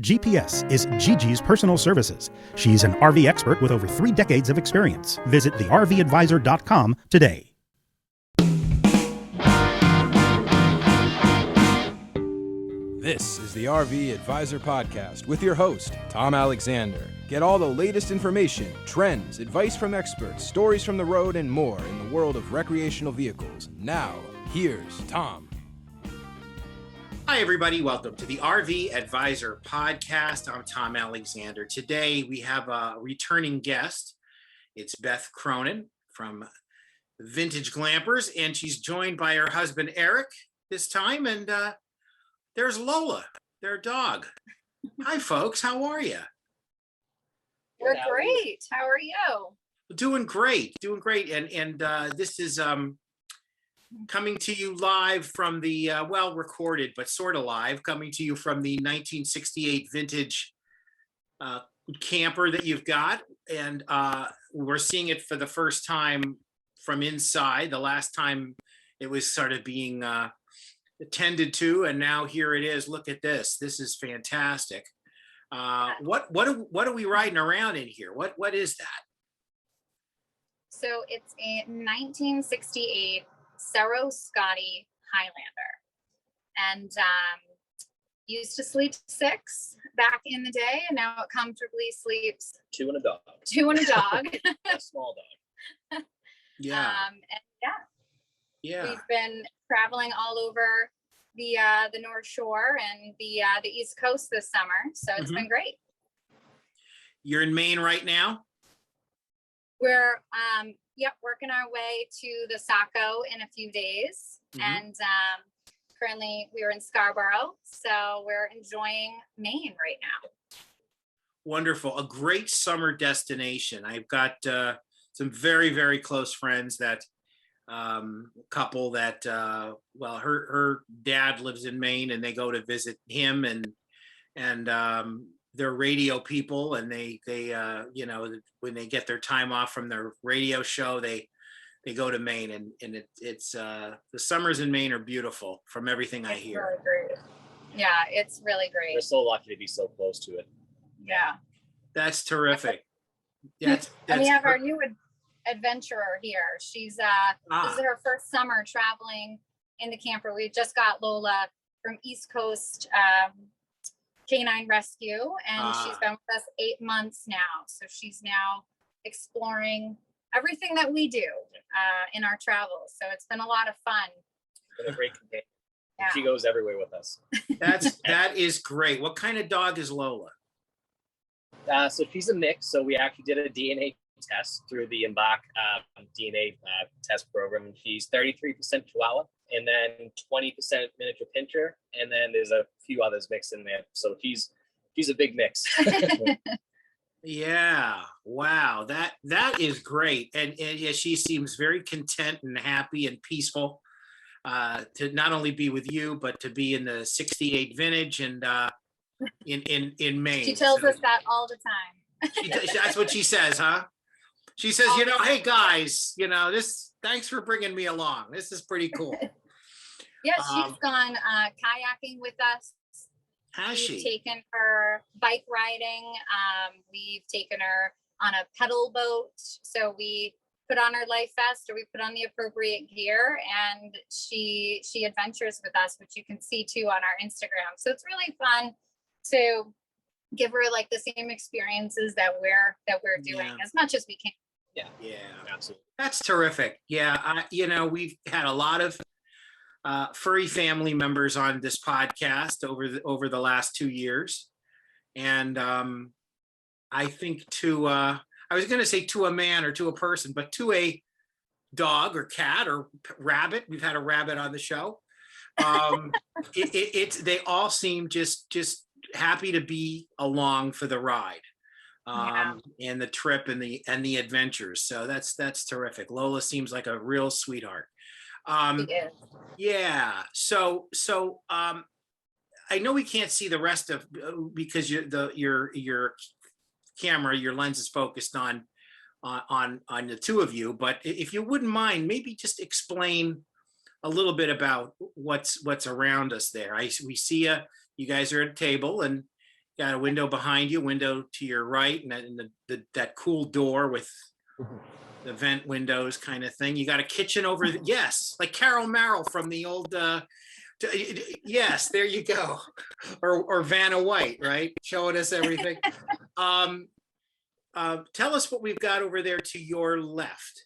GPS is Gigi's personal services. She's an RV expert with over 3 decades of experience. Visit thervadvisor.com today. This is the RV Advisor Podcast with your host, Tom Alexander. Get all the latest information, trends, advice from experts, stories from the road, and more in the world of recreational vehicles. Now, here's Tom. Hi, everybody. Welcome to the RV Advisor Podcast. I'm Tom Alexander. Today, we have a returning guest. It's Beth Cronin from Vintage Glampers, and she's joined by her husband, Eric, this time. And there's Lola, their dog. Hi, folks. How are you? We're great. How are you? Doing great. And this is coming to you live from the, recorded, but sort of live, coming to you from the 1968 vintage camper that you've got. And we're seeing it for the first time from inside. The last time it was sort of being attended to, and now here it is. Look at this. This is fantastic. What are we riding around in here? What is that? So it's a 1968 Cerro Scotti Highlander, and used to sleep 6 back in the day, and now it comfortably sleeps 2 and a dog. 2 and a dog. A small dog. Yeah. Yeah. We've been traveling all over the North Shore and the East Coast this summer, so it's been great. You're in Maine right now? We're working our way to the Saco in a few days, and currently we were in Scarborough, so we're enjoying Maine right now. Wonderful. A great summer destination. I've got some very, very close friends that couple that her dad lives in Maine, and they go to visit him, and they're radio people, and they when they get their time off from their radio show, they go to Maine, and it's the summers in Maine are beautiful from everything I hear. Really great. Yeah, it's really great. We're so lucky to be so close to it. Yeah, that's terrific. And we have our new adventurer here. She's this is her first summer traveling in the camper. We just got Lola from East Coast Canine Rescue, and she's been with us 8 months now. So she's now exploring everything that we do in our travels. So it's been a lot of fun. It's been a great companion. Yeah. She goes everywhere with us. That is great. What kind of dog is Lola? So she's a mix. So we actually did a DNA test through the Embark DNA test program, and she's 33% Chihuahua, and then 20% miniature pincher, and then there's a few others mixed in there. So she's a big mix. Yeah. Wow. That is great. And yeah, she seems very content and happy and peaceful to not only be with you, but to be in the 68 vintage and in Maine. She tells us that all the time. That's what she says, huh? She says, hey guys, thanks for bringing me along. This is pretty cool. Yeah, she's gone kayaking with us. Has she? We've taken her bike riding. We've taken her on a pedal boat. So we put on her life vest, or we put on the appropriate gear, and she adventures with us, which you can see too on our Instagram. So it's really fun to give her like the same experiences that we're doing as much as we can. Yeah, absolutely. That's terrific. Yeah, we've had a lot of furry family members on this podcast over the last 2 years, and I think I was going to say to a man or to a person, but to a dog or cat or rabbit. We've had a rabbit on the show. They all seem just happy to be along for the ride. And the trip and the adventures. So that's terrific. Lola seems like a real sweetheart. Yeah. So I know we can't see the rest of because your camera, your lens is focused on the two of you. But if you wouldn't mind, maybe just explain a little bit about what's around us there. We see you guys are at a table and got a window behind you, window to your right, and that cool door with the vent windows kind of thing. You got a kitchen over, yes, like Carol Merrill from the old, yes, there you go. Or Vanna White, right? Showing us everything. Tell us what we've got over there to your left.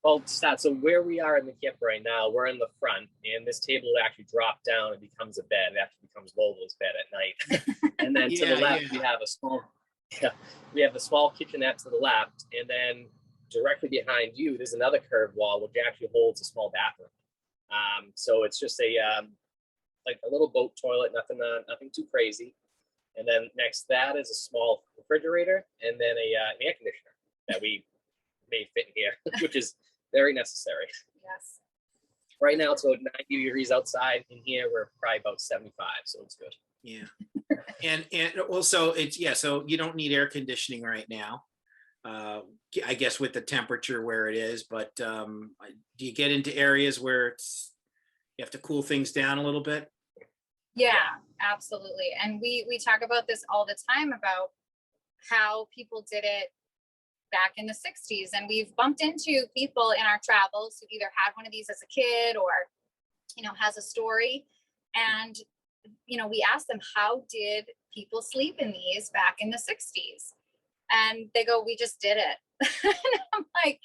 Well, so where we are in the camper right now, we're in the front, and this table will actually drop down and becomes a bed. It actually becomes Lola's bed at night. And then to the left, we have a small kitchenette to the left, and then directly behind you, there's another curved wall which actually holds a small bathroom. So it's just like a little boat toilet, nothing too crazy. And then next to that is a small refrigerator, and then an air conditioner that we made fit in here, which is very necessary. Yes. Right now it's about 90 degrees outside. In here we're probably about 75, so it's good. Yeah. And also so you don't need air conditioning right now. I guess with the temperature where it is, but do you get into areas where you have to cool things down a little bit? Yeah, absolutely. And we talk about this all the time about how people did it back in the 60s. And we've bumped into people in our travels who either had one of these as a kid or, has a story. And, we asked them, how did people sleep in these back in the 60s? And they go, we just did it. And I'm like,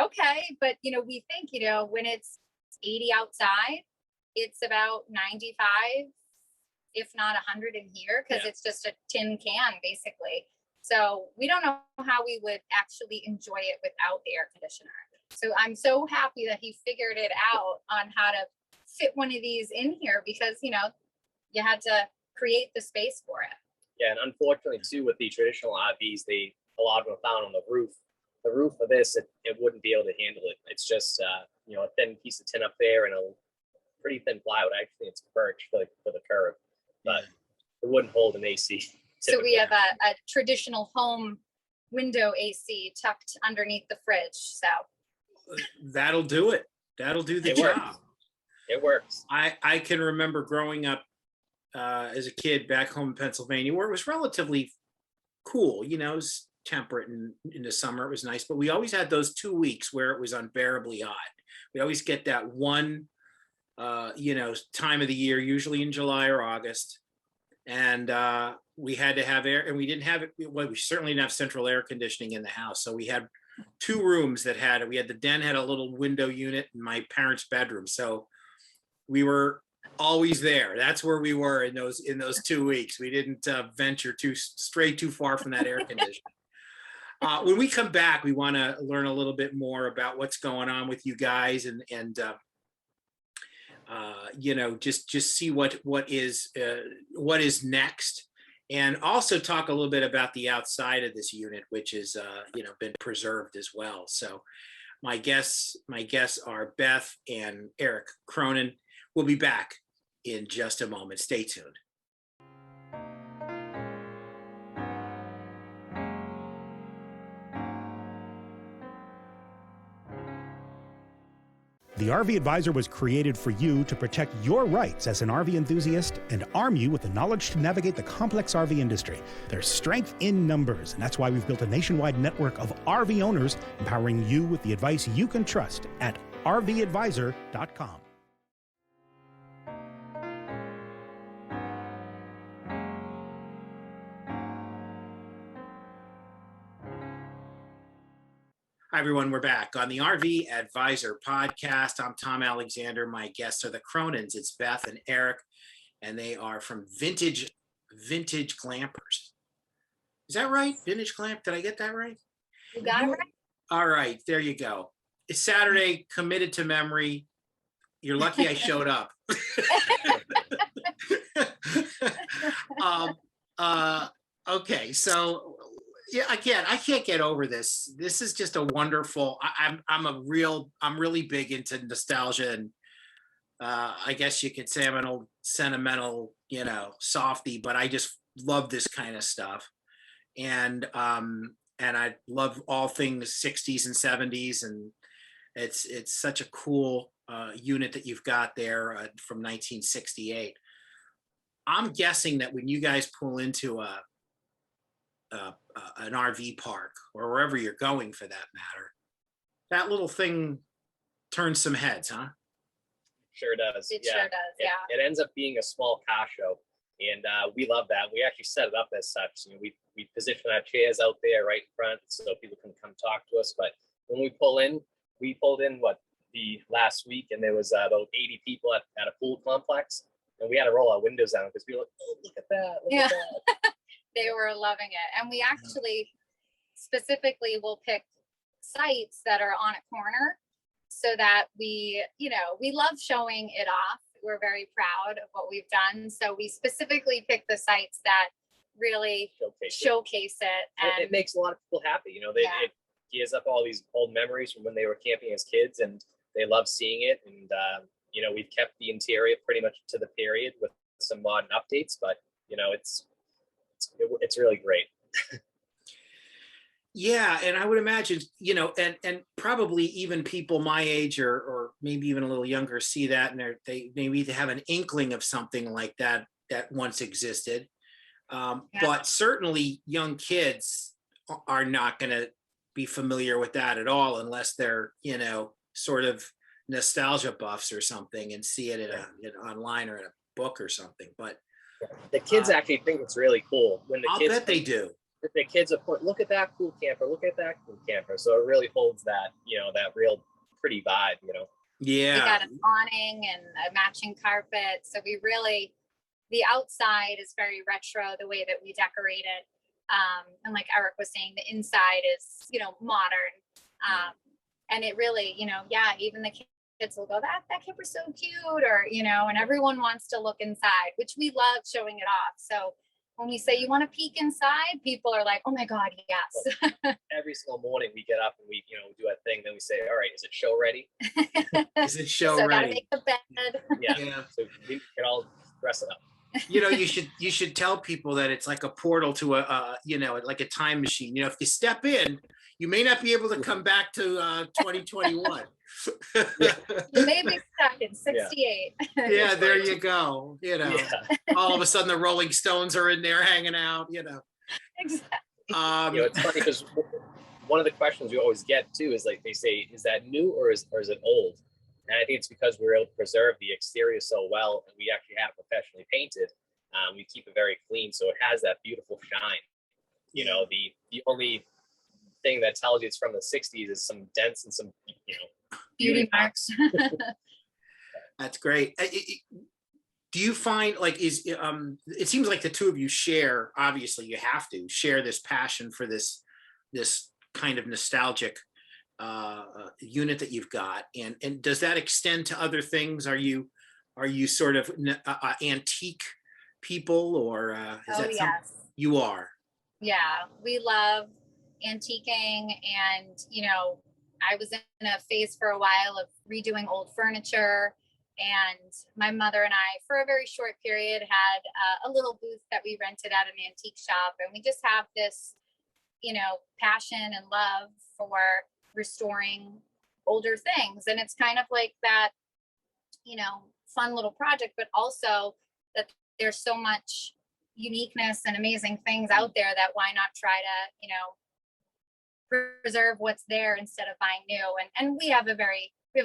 okay, but, we think, when it's 80 outside, it's about 95, if not 100 in here, because it's just a tin can, basically. So we don't know how we would actually enjoy it without the air conditioner. So I'm so happy that he figured it out on how to fit one of these in here, because, you had to create the space for it. Yeah, and unfortunately, too, with the traditional RVs, a lot of them are found on the roof. The roof of this, it wouldn't be able to handle it. It's just, a thin piece of tin up there and a pretty thin plywood. Actually, it's birch for the curve, but it wouldn't hold an AC. So we have a traditional home window AC tucked underneath the fridge. So that'll do it. That'll do the job. It works. I can remember growing up as a kid back home in Pennsylvania, where it was relatively cool. It was temperate, and in the summer it was nice, but we always had those 2 weeks where it was unbearably hot. We always get that one, time of the year, usually in July or August, and we had to have air, and we didn't have it. Well, we certainly didn't have central air conditioning in the house, so we had 2 rooms that had it. We had the den had a little window unit in my parents' bedroom, so we were always there. That's where we were in those 2 weeks. We didn't venture too far from that air conditioning. When we come back, we want to learn a little bit more about what's going on with you guys, and just see what is next, and also talk a little bit about the outside of this unit, which is been preserved as well. So my guests are Beth and Eric Cronin. We'll be back in just a moment. Stay tuned. The RV Advisor was created for you to protect your rights as an RV enthusiast and arm you with the knowledge to navigate the complex RV industry. There's strength in numbers, and that's why we've built a nationwide network of RV owners, empowering you with the advice you can trust at rvadvisor.com. Hi, everyone. We're back on the RV Advisor podcast. I'm Tom Alexander. My guests are the Cronins. It's Beth and Eric, and they are from Vintage Glampers. Is that right? Vintage Glamp? Did I get that right? You got it right. All right. There you go. It's Saturday, committed to memory. You're lucky I showed up. Okay. So yeah, again, I can't get over this. This is just a wonderful. I'm really big into nostalgia, and I guess you could say I'm an old sentimental, softie, but I just love this kind of stuff, and I love all things 60s and 70s, and it's such a cool unit that you've got there from 1968. I'm guessing that when you guys pull into an RV park or wherever you're going for that matter, that little thing turns some heads, huh? Sure does. It sure does, yeah. It ends up being a small car show, and we love that. We actually set it up as such. You know, we position our chairs out there right in front so people can come talk to us. But when we pulled in the last week, and there was about 80 people at a pool complex, and we had to roll our windows down because we were like, oh, look at that. Look at that. They were loving it. And we actually specifically will pick sites that are on a corner so that we love showing it off. We're very proud of what we've done. So we specifically pick the sites that really showcase it. And it makes a lot of people happy. You know, it gears up all these old memories from when they were camping as kids, and they love seeing it. And, you know, we've kept the interior pretty much to the period with some modern updates, but, you know, it's really great. Yeah, and I would imagine, you know, and probably even people my age or maybe even a little younger see that, and they maybe have an inkling of something like that once existed. But certainly young kids are not going to be familiar with that at all unless they're, you know, sort of nostalgia buffs or something and see it online or in a book or something. But the kids actually think it's really cool when the kids. I'll bet they do. The kids are look at that cool camper, look at that cool camper. So it really holds that, you know, that real pretty vibe, you know. Yeah. We got an awning and a matching carpet. So the outside is very retro, the way that we decorate it. And like Eric was saying, the inside is, you know, modern. And it really, you know, even the kids will go, that camper's so cute, or, you know, and everyone wants to look inside, which we love showing it off. So when we say you want to peek inside, people are like, oh my God, yes. Every single morning we get up and we, you know, do a thing. Then we say, all right, is it show ready? Is it show so ready? Gotta make the bed. Yeah. So we can all dress it up. You know, you should tell people that it's like a portal to like a time machine. You know, if you step in, you may not be able to come back to 2021. You may be stuck in 68. Yeah, there you go. You know, all of a sudden the Rolling Stones are in there hanging out, you know. Exactly. You know, it's funny because one of the questions we always get too is like, they say, is that new or is it old? And I think it's because we're able to preserve the exterior so well, and we actually have professionally painted. We keep it very clean, so it has that beautiful shine. You know, the only thing that tells you it's from the 60s is some dents and some, you know, beauty marks. That's great. Do you find like it seems like the two of you share, obviously you have to share this passion for this kind of nostalgic unit that you've got, and does that extend to other things? Are you sort of antique people, or is that yes. You are? Yeah, we love antiquing, and you know, I was in a phase for a while of redoing old furniture, and my mother and I, for a very short period, had a little booth that we rented at an antique shop, and we just have this, you know, passion and love for restoring older things. And it's kind of like that, you know, fun little project, but also that there's so much uniqueness and amazing things out there that why not try to, you know, preserve what's there instead of buying new. And we have a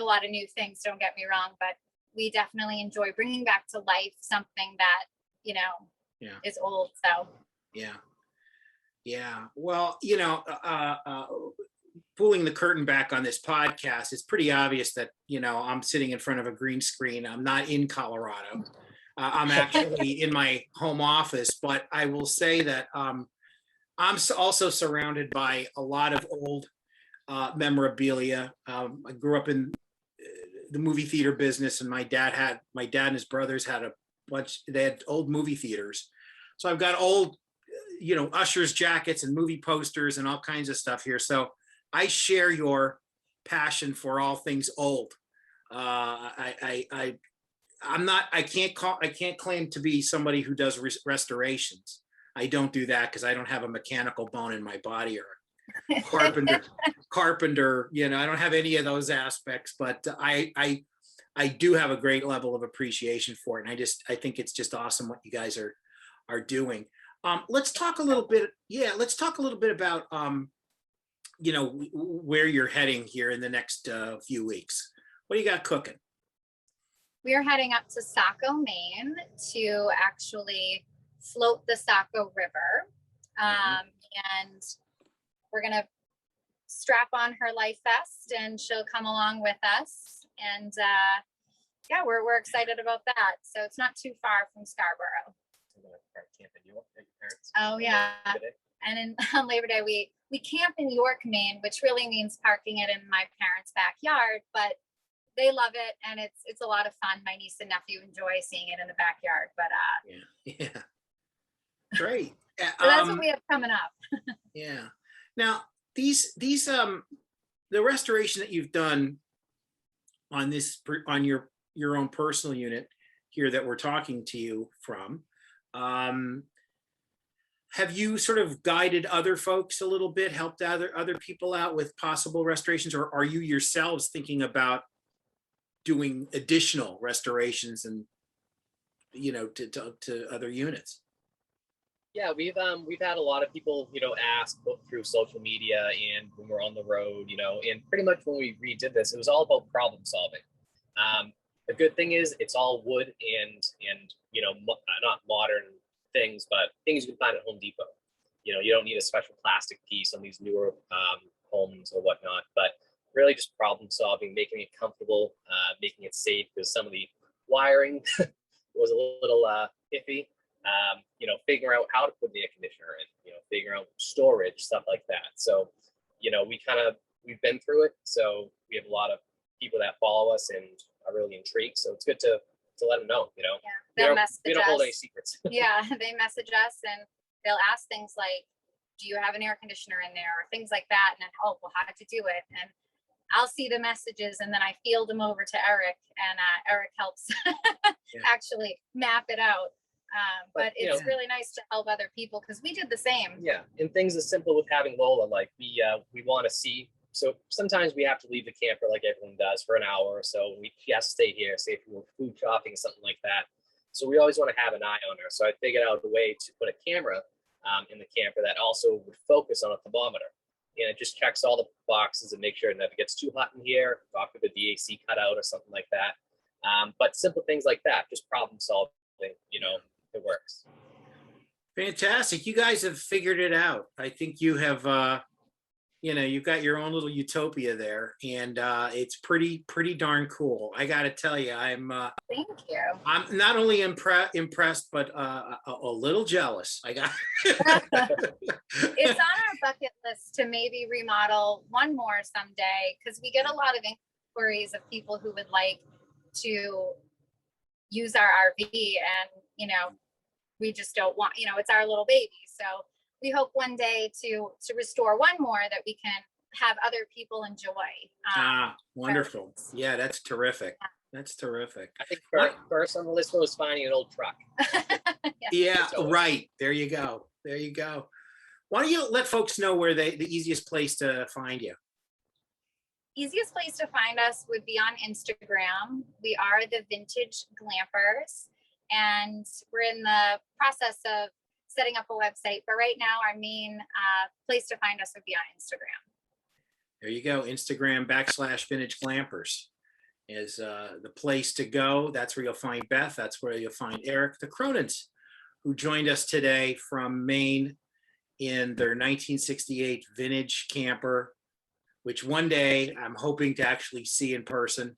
lot of new things, don't get me wrong, but we definitely enjoy bringing back to life something that, you know, is old. So yeah. Well, you know, pulling the curtain back on this podcast, it's pretty obvious that, you know, I'm sitting in front of a green screen. I'm not in Colorado. I'm actually in my home office, but I will say that I'm also surrounded by a lot of old memorabilia. I grew up in the movie theater business, and my dad and his brothers had they had old movie theaters. So I've got old, you know, ushers jackets and movie posters and all kinds of stuff here. So I share your passion for all things old. I can't claim to be somebody who does restorations. I don't do that because I don't have a mechanical bone in my body or a carpenter, you know, I don't have any of those aspects, but I I do have a great level of appreciation for it. And I think it's just awesome what you guys are doing. Let's talk a little bit. Yeah, let's talk a little bit about, where you're heading here in the next few weeks. What do you got cooking? We are heading up to Saco, Maine to actually float the Saco River. And we're going to strap on her life vest and she'll come along with us. And we're excited about that. So it's not too far from Scarborough. Oh yeah. And on Labor Day, we camp in York, Maine, which really means parking it in my parents' backyard, but they love it. And it's a lot of fun. My niece and nephew enjoy seeing it in the backyard, but yeah. Great. So that's what we have coming up. Yeah. Now these the restoration that you've done on your own personal unit here that we're talking to you from, have you sort of guided other folks a little bit, helped other people out with possible restorations, or are you yourselves thinking about doing additional restorations and to other units? Yeah, we've had a lot of people, ask through social media and when we're on the road, and pretty much when we redid this, it was all about problem solving. The good thing is it's all wood and not modern things, but things you can find at Home Depot. You don't need a special plastic piece on these newer homes or whatnot, but really just problem solving, making it comfortable, making it safe, because some of the wiring was a little iffy. Figuring out how to put the air conditioner in, figuring out storage, stuff like that. So, we've been through it. So we have a lot of people that follow us and are really intrigued. So it's good to let them know, Yeah, we don't hold any secrets. Yeah, they message us and they'll ask things like, do you have an air conditioner in there, or things like that? And then, well, how did you do it? And I'll see the messages and then I field them over to Eric, and Eric helps actually map it out. But it's really nice to help other people because we did the same. Yeah, and things as simple with having Lola, like we want to see. So sometimes we have to leave the camper like everyone does for an hour or so. She has to stay here, say if we were food shopping or something like that. So we always want to have an eye on her. So I figured out a way to put a camera in the camper that also would focus on a thermometer. And it just checks all the boxes and make sure that if it gets too hot in here, talk to the DAC cutout or something like that. But simple things like that, just problem solving, it works. Fantastic. You guys have figured it out. I think you have, you've got your own little utopia there, and it's pretty darn cool. I got to tell you, Thank you. I'm not only impressed, but a little jealous. It's on our bucket list to maybe remodel one more someday, because we get a lot of inquiries of people who would like to use our RV, and we just don't want, it's our little baby. So we hope one day to restore one more that we can have other people enjoy. Wonderful. Yeah, that's terrific. That's terrific. I think first on the list was finding an old truck. Yeah, right. There you go. Why don't you let folks know where the easiest place to find you? Easiest place to find us would be on Instagram. We are the Vintage Glampers, and we're in the process of setting up a website. But right now, our main place to find us would be on Instagram. There you go. Instagram /Vintage Glampers is the place to go. That's where you'll find Beth. That's where you'll find Eric, the Cronins, who joined us today from Maine in their 1968 vintage camper, which one day I'm hoping to actually see in person,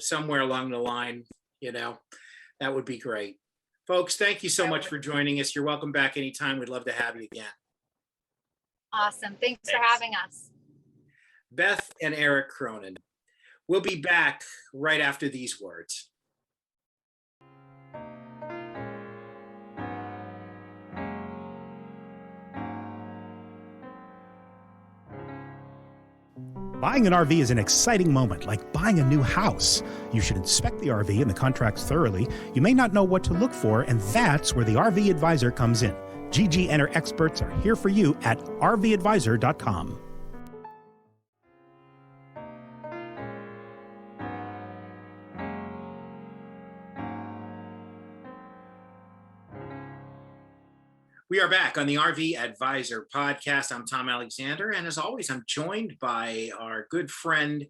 somewhere along the line, that would be great. Folks, thank you so much for joining us. You're welcome back anytime. We'd love to have you again. Awesome. Thanks for having us. Beth and Eric Cronin. We'll be back right after these words. Buying an RV is an exciting moment, like buying a new house. You should inspect the RV and the contracts thoroughly. You may not know what to look for, and that's where the RV Advisor comes in. Gigi and her experts are here for you at rvadvisor.com. We are back on the RV Advisor podcast. I'm Tom Alexander, and as always, I'm joined by our good friend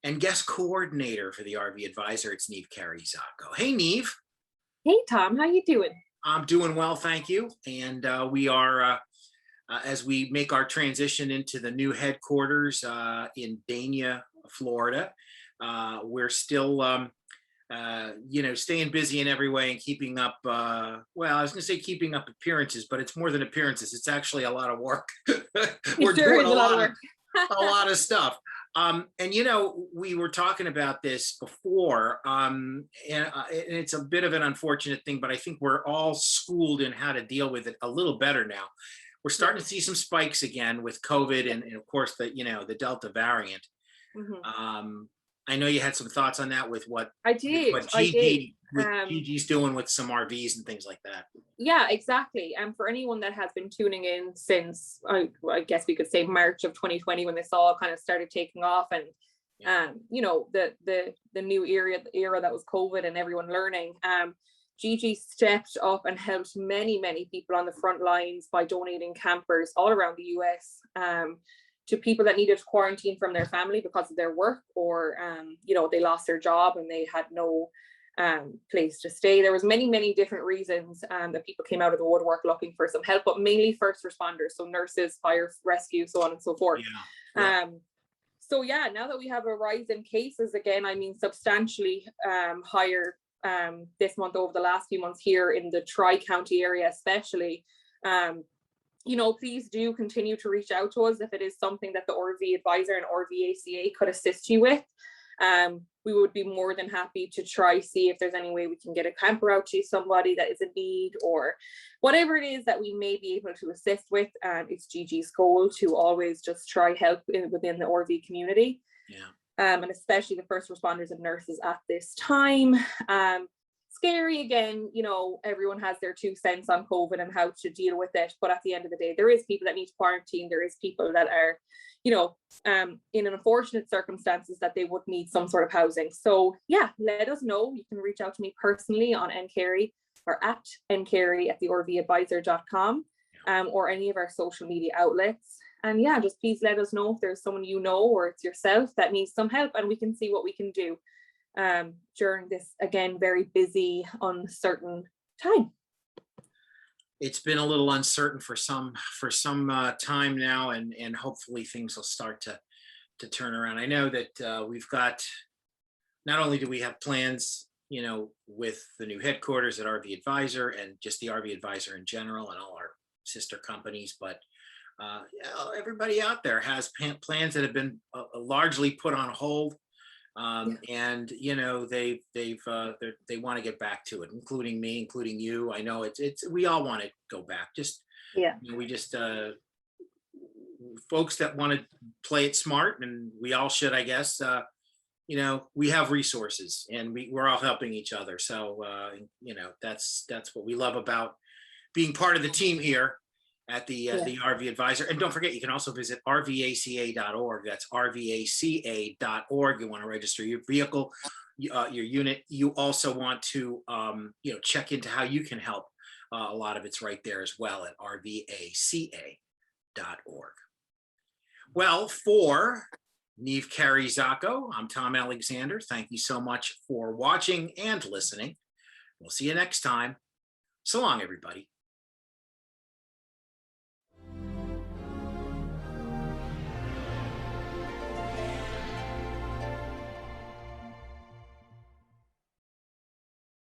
and guest coordinator for the RV Advisor. It's Neve Carey-Zacco. Hey, Neve. Hey, Tom. How you doing? I'm doing well, thank you. And we are, as we make our transition into the new headquarters in Dania, Florida, we're still staying busy in every way and keeping up, I was going to say keeping up appearances, but it's more than appearances. It's actually a lot of work. We're doing a lot of stuff. And, we were talking about this before, and it's a bit of an unfortunate thing, but I think we're all schooled in how to deal with it a little better now. We're starting to see some spikes again with COVID and of course, the Delta variant. Mm-hmm. I know you had some thoughts on that with what Gigi's doing with some RVs and things like that. Yeah, exactly. And for anyone that has been tuning in since, I guess we could say March of 2020, when this all kind of started taking off, and the new era that was COVID and everyone learning, Gigi stepped up and helped many people on the front lines by donating campers all around the US. To people that needed to quarantine from their family because of their work, or they lost their job and they had no place to stay. There was many different reasons that people came out of the woodwork looking for some help, but mainly first responders, so nurses, fire rescue, so on and so forth. So now that we have a rise in cases again, substantially higher this month over the last few months here in the Tri-County area especially, please do continue to reach out to us if it is something that the RV Advisor and RVACA could assist you with. We would be more than happy to try see if there's any way we can get a camper out to somebody that is in need, or whatever it is that we may be able to assist with. It's Gigi's goal to always just try help within the RV community. And especially the first responders and nurses at this time. Scary again, everyone has their 2 cents on COVID and how to deal with it, but at the end of the day, there is people that need to quarantine. There is people that are in unfortunate circumstances that they would need some sort of housing. So let us know. You can reach out to me personally on ncarey or at ncarey@theRVadvisor.com, or any of our social media outlets. And just please let us know if there's someone or it's yourself that needs some help, and we can see what we can do during this, again, very busy, uncertain time. It's been a little uncertain for some time now, and hopefully things will start to turn around. I know that we've got, not only do we have plans, with the new headquarters at RV Advisor and just the RV Advisor in general and all our sister companies, but everybody out there has plans that have been largely put on hold. And they want to get back to it, including me, including you. I know we all want to go back. We just folks that want to play it smart, and we all should, I guess. We have resources, and we're all helping each other. So that's what we love about being part of the team here at the RV Advisor. And don't forget, you can also visit rvaca.org. That's rvaca.org. You want to register your vehicle, your unit. You also want to, check into how you can help. A lot of it's right there as well at rvaca.org. Well, for Neve Carey-Zacco, I'm Tom Alexander. Thank you so much for watching and listening. We'll see you next time. So long, everybody.